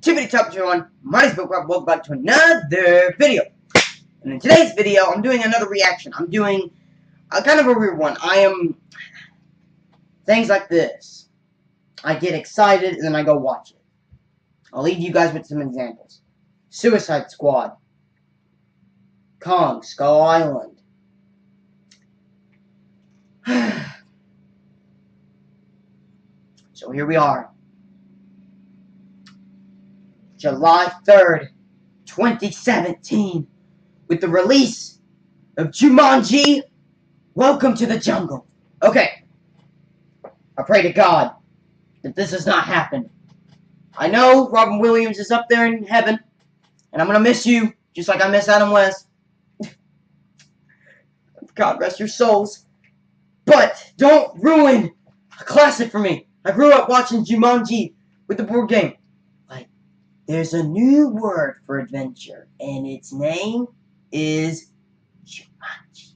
Tippity top everyone, my name is Bill Crab. Welcome back to another video. And in today's video, I'm doing another reaction. I'm doing a kind of a weird one. Things like this. I get excited and then I go watch it. I'll leave you guys with some examples. Suicide Squad. Kong, Skull Island. So here we are. July 3rd, 2017, with the release of Jumanji, Welcome to the Jungle. Okay, I pray to God that this does not happen. I know Robin Williams is up there in heaven, and I'm gonna miss you, just like I miss Adam West. God rest your souls. But don't ruin a classic for me. I grew up watching Jumanji with the board game. There's a new word for adventure, and its name is Jumanji.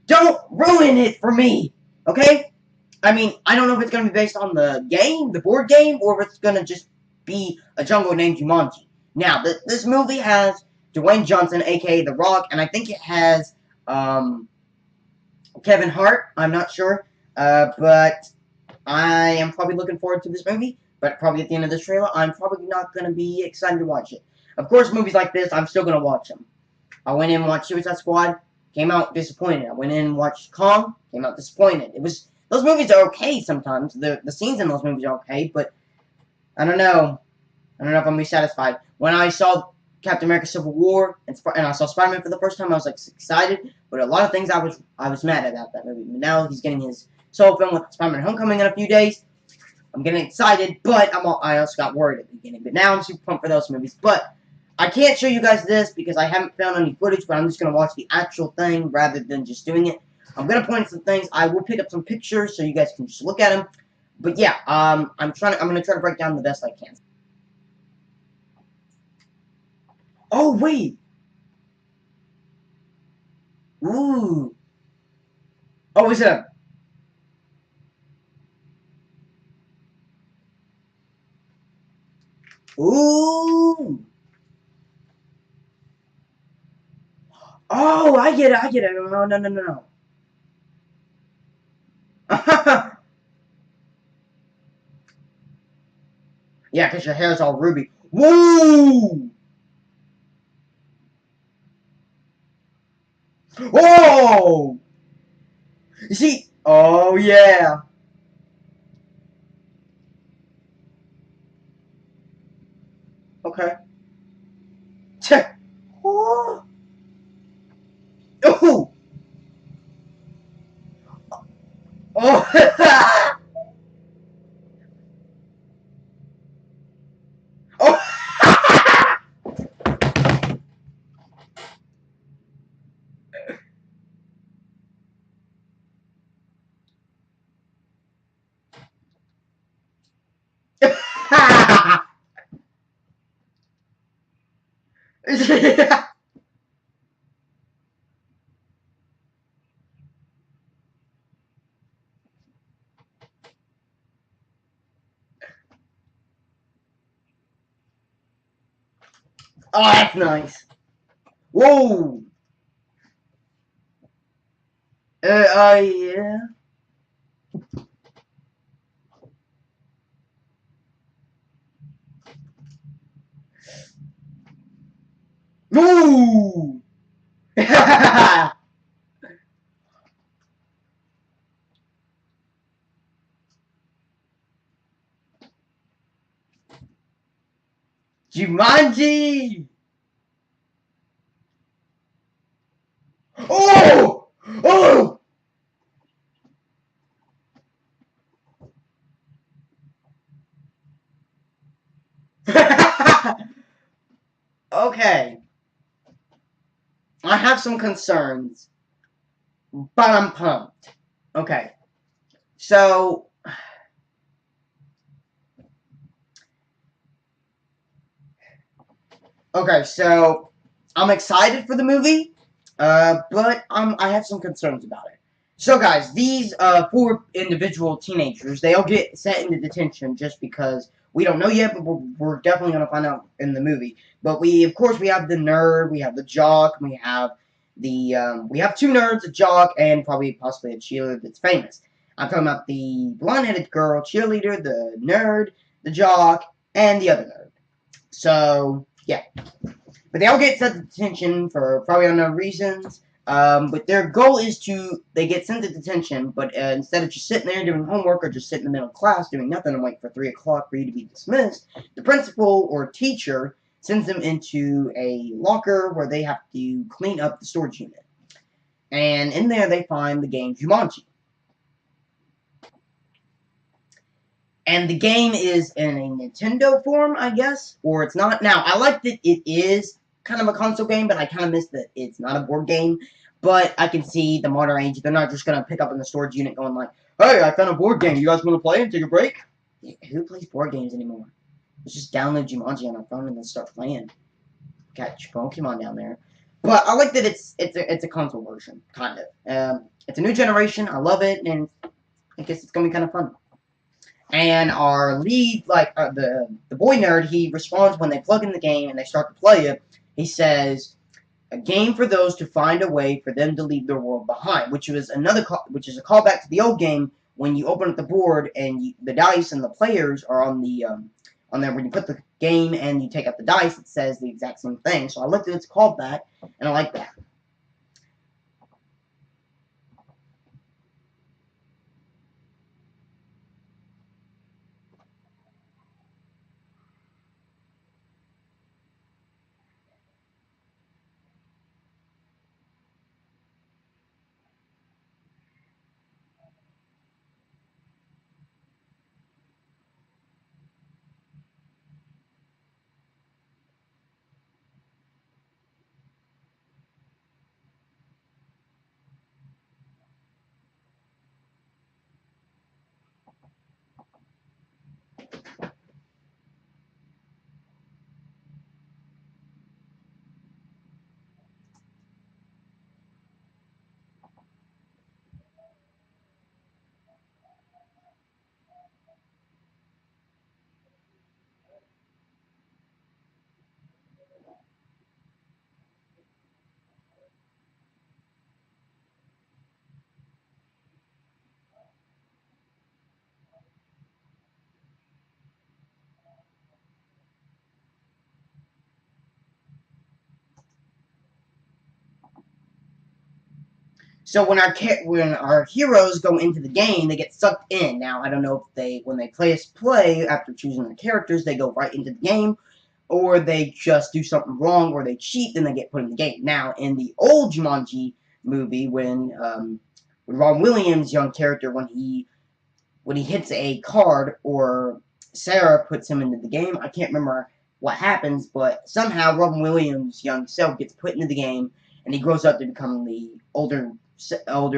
Don't ruin it for me, okay? I mean, I don't know if it's going to be based on the game, the board game, or if it's going to just be a jungle named Jumanji. Now, this movie has Dwayne Johnson, a.k.a. The Rock, and I think it has Kevin Hart. I'm not sure, but I am probably looking forward to this movie. But probably at the end of this trailer, I'm probably not going to be excited to watch it. Of course, movies like this, I'm still going to watch them. I went in and watched Suicide Squad, came out disappointed. I went in and watched Kong, came out disappointed. Those movies are okay sometimes. The scenes in those movies are okay, but I don't know. I don't know if I'm going to be satisfied. When I saw Captain America Civil War and I saw Spider-Man for the first time, I was like excited. But a lot of things I was mad about that movie. But now he's getting his solo film with Spider-Man Homecoming in a few days. I'm getting excited, but I also got worried at the beginning. But now I'm super pumped for those movies. But I can't show you guys this because I haven't found any footage, but I'm just going to watch the actual thing rather than just doing it. I'm going to point at some things. I will pick up some pictures so you guys can just look at them. But yeah, I'm going to try to break down the best I can. Oh, wait. Ooh. Oh, is it a... Ooh! Oh, I get it. No. Yeah, because your hair's all ruby. Woo! Oh! You see? Oh, yeah. Okay. Check. Oh! Oh! Oh! Oh! Yeah. Oh, that's nice. Whoa. Yeah. Woo. Jumanji. Oh. Oh. Okay. I have some concerns, but I'm pumped. Okay. So, I'm excited for the movie, but I have some concerns about it. So, guys, these 4 individual teenagers, they all get sent into detention just because We don't know yet, but we're definitely going to find out in the movie. But of course, we have the nerd, we have the jock, we have we have two nerds, a jock, and probably possibly a cheerleader that's famous. I'm talking about the blonde-headed girl cheerleader, the nerd, the jock, and the other nerd. So, yeah. But they all get sent to detention for probably unknown reasons. But their goal is they get sent to detention, but instead of just sitting there doing homework or just sitting in the middle of class doing nothing and wait for 3 o'clock for you to be dismissed, the principal or teacher sends them into a locker where they have to clean up the storage unit. And in there they find the game Jumanji. And the game is in a Nintendo form, I guess, or it's not. Now, I like that it is kind of a console game, but I kind of miss that it's not a board game. But I can see the modern age, they're not just going to pick up in the storage unit going like, hey, I found a board game. You guys want to play and take a break? Who plays board games anymore? Let's just download Jumanji on our phone and then start playing. Catch Pokemon down there. But I like that it's a console version, kind of. It's a new generation. I love it, and I guess it's going to be kind of fun. And our lead, the boy nerd, he responds when they plug in the game and they start to play it. He says, "A game for those to find a way for them to leave their world behind," which is a callback to the old game when you open up the board and the dice and the players are on there. When you put the game and you take out the dice, it says the exact same thing. So I like that it's called that, and I like that. So when our heroes go into the game, they get sucked in. Now I don't know if when they play after choosing their characters, they go right into the game, or they just do something wrong, or they cheat and they get put in the game. Now in the old Jumanji movie, when Robin Williams' young character, when he hits a card or Sarah puts him into the game, I can't remember what happens, but somehow Robin Williams' young self gets put into the game, and he grows up to become the older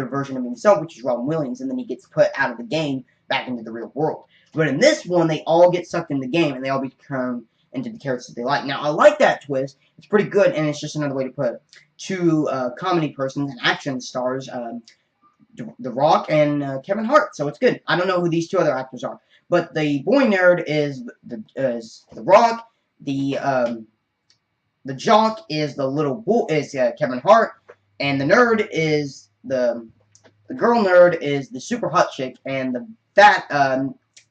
version of himself, which is Robin Williams, and then he gets put out of the game back into the real world. But in this one, they all get sucked in the game, and they all become into the characters that they like. Now, I like that twist. It's pretty good, and it's just another way to put two comedy persons and action stars, The Rock and Kevin Hart, so it's good. I don't know who these two other actors are, but the boy nerd is The Rock. The jock is the little boy is Kevin Hart, and the nerd is the girl nerd is the super hot chick, and the fat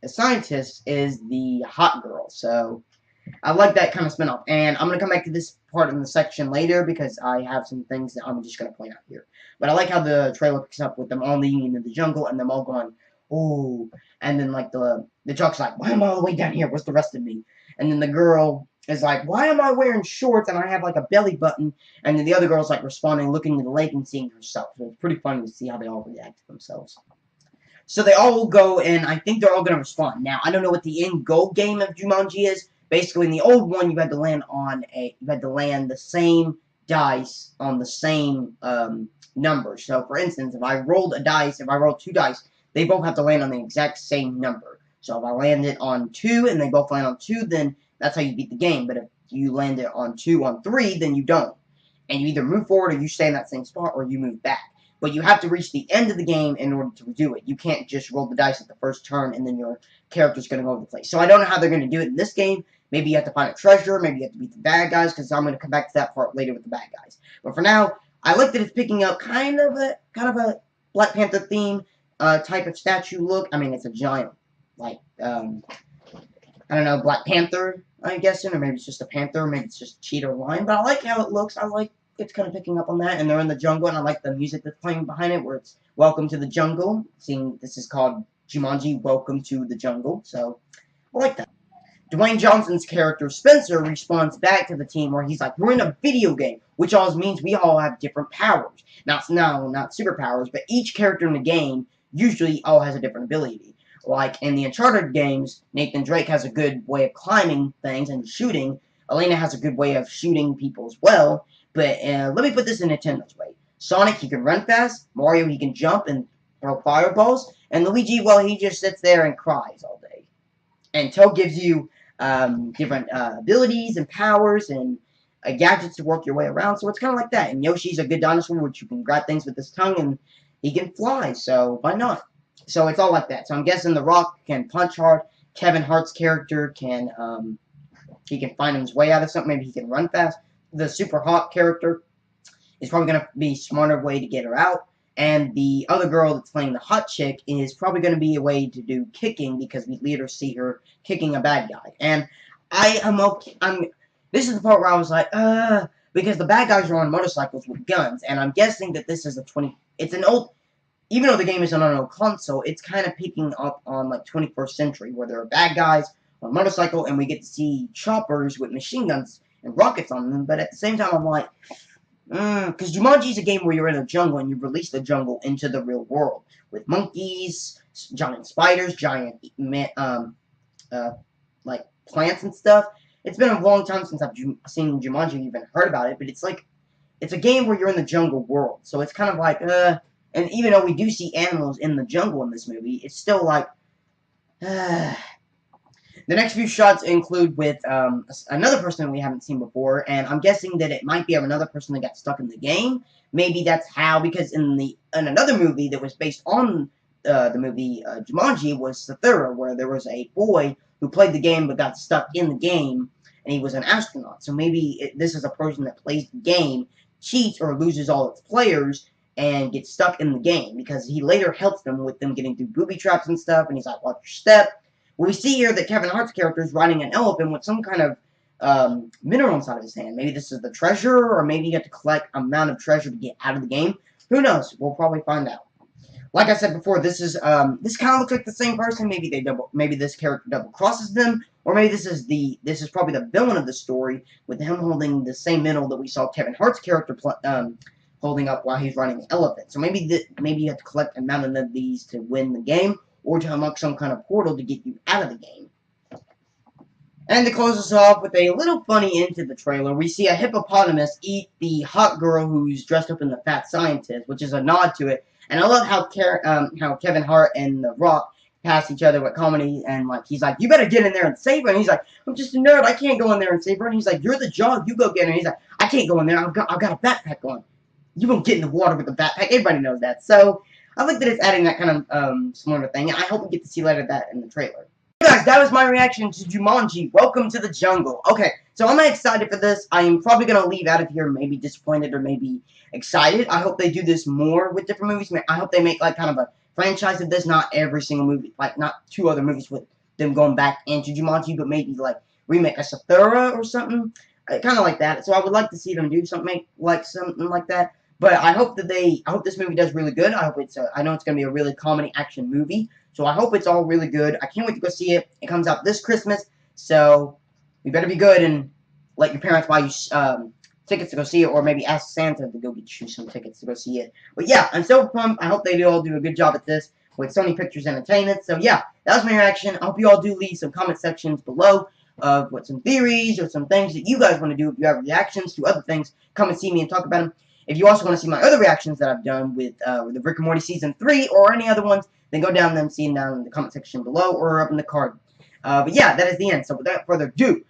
scientist is the hot girl. So I like that kind of spin-off. And I'm going to come back to this part in the section later because I have some things that I'm just going to point out here. But I like how the trailer picks up with them all leading into the jungle and them all going, oh. And then, like, the jock's like, why am I all the way down here? What's the rest of me? And then the girl is like, why am I wearing shorts and I have, like, a belly button? And then the other girl's, like, responding, looking at the lake and seeing herself. So it's pretty funny to see how they all react to themselves. So they all go, and I think they're all going to respond. Now, I don't know what the end goal game of Jumanji is. Basically, in the old one, you had to land the same dice on the same number. So, for instance, if I rolled two dice, they both have to land on the exact same number. So, if I landed on 2 and they both land on 2, then that's how you beat the game. But if you landed on 2 on 3, then you don't. And you either move forward or you stay in that same spot or you move back. but you have to reach the end of the game in order to do it. You can't just roll the dice at the first turn and then your character's going to go over the place. So I don't know how they're going to do it in this game. Maybe you have to find a treasure. Maybe you have to beat the bad guys, because I'm going to come back to that part later with the bad guys. But for now, I like that it's picking up kind of a Black Panther theme type of statue look. I mean, it's a giant, like, I don't know, Black Panther, I'm guessing, or maybe it's just a panther, maybe it's just a cheetah or lion, but I like how it looks. I like it's kind of picking up on that, and they're in the jungle, and I like the music that's playing behind it, where it's Welcome to the Jungle. Seeing this is called Jumanji, Welcome to the Jungle, so I like that. Dwayne Johnson's character, Spencer, responds back to the team where he's like, we're in a video game, which all means we all have different powers. Not superpowers, but each character in the game usually all has a different ability. Like in the Uncharted games, Nathan Drake has a good way of climbing things and shooting. Elena has a good way of shooting people as well. But let me put this in Nintendo's way. Sonic, he can run fast. Mario, he can jump and throw fireballs. And Luigi, well, he just sits there and cries all day. And Toad gives you different abilities and powers and gadgets to work your way around. So it's kind of like that. And Yoshi's a good dinosaur, which you can grab things with his tongue, and he can fly. So why not? So it's all like that. So I'm guessing The Rock can punch hard. Kevin Hart's character can, he can find his way out of something. Maybe he can run fast. The Super Hawk character is probably going to be a smarter way to get her out. And the other girl that's playing the hot chick is probably going to be a way to do kicking, because we later see her kicking a bad guy. And this is the part where I was like, because the bad guys are on motorcycles with guns. And I'm guessing that this is even though the game is on an old console, it's kind of picking up on like 21st century, where there are bad guys on a motorcycle, and we get to see choppers with machine guns and rockets on them. But at the same time, I'm like, because Jumanji is a game where you're in a jungle and you release the jungle into the real world with monkeys, giant spiders, giant like plants and stuff. It's been a long time since I've seen Jumanji, even heard about it, but it's like, it's a game where you're in the jungle world, so it's kind of like, and even though we do see animals in the jungle in this movie, it's still like, the next few shots include with another person we haven't seen before, and I'm guessing that it might be of another person that got stuck in the game. Maybe that's how, because in another movie that was based on the movie Jumanji was Sathura, where there was a boy who played the game but got stuck in the game, and he was an astronaut. So maybe this is a person that plays the game, cheats or loses all its players, and gets stuck in the game, because he later helps them with them getting through booby traps and stuff, and he's like, watch your step. Well, we see here that Kevin Hart's character is riding an elephant with some kind of mineral inside of his hand. Maybe this is the treasure, or maybe you have to collect an amount of treasure to get out of the game. Who knows? We'll probably find out. Like I said before, this is this kind of looks like the same person. Maybe this character double crosses them, or maybe this is probably the villain of the story, with him holding the same mineral that we saw Kevin Hart's character holding up while he's riding an elephant. So maybe you have to collect a amount of these to win the game, or to unlock some kind of portal to get you out of the game. And to close us off with a little funny end to the trailer, we see a hippopotamus eat the hot girl who's dressed up in the Fat Scientist, which is a nod to it. And I love how Kevin Hart and The Rock pass each other with comedy, and like he's like, you better get in there and save her, and he's like, I'm just a nerd, I can't go in there and save her, and he's like, you're the job, you go get her, and he's like, I can't go in there, I've got a backpack on. You won't get in the water with a backpack, everybody knows that. So I like that it's adding that kind of similar thing, and I hope we get to see later that in the trailer. Guys, that was my reaction to Jumanji, Welcome to the Jungle. Okay, so I'm excited for this. I am probably going to leave out of here maybe disappointed or maybe excited. I hope they do this more with different movies. I hope they make like kind of a franchise of this, not every single movie, like not 2 other movies with them going back into Jumanji, but maybe like remake a Sathura or something, kind of like that. So I would like to see them do something like that. But I hope this movie does really good. I hope I know it's going to be a really comedy action movie. So I hope it's all really good. I can't wait to go see it. It comes out this Christmas. So you better be good and let your parents buy you tickets to go see it. Or maybe ask Santa to go get you some tickets to go see it. But yeah, I'm so pumped. I hope they all do a good job at this with Sony Pictures Entertainment. So yeah, that was my reaction. I hope you all do leave some comment sections below of what some theories or some things that you guys want to do. If you have reactions to other things, come and see me and talk about them. If you also want to see my other reactions that I've done with the Rick and Morty Season 3 or any other ones, then go down and see them down in the comment section below or up in the card. But yeah, that is the end. So without further ado,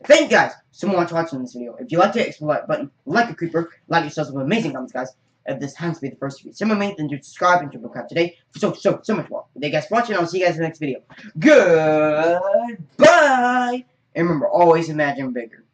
thank you guys so much for watching this video. If you liked it, hit the like button, like a creeper, like yourselves some amazing comments, guys. If this happens to be the first to see me, then do subscribe and triple crap today for so much more. Thank you guys for watching. I'll see you guys in the next video. Goodbye! And remember, always imagine bigger.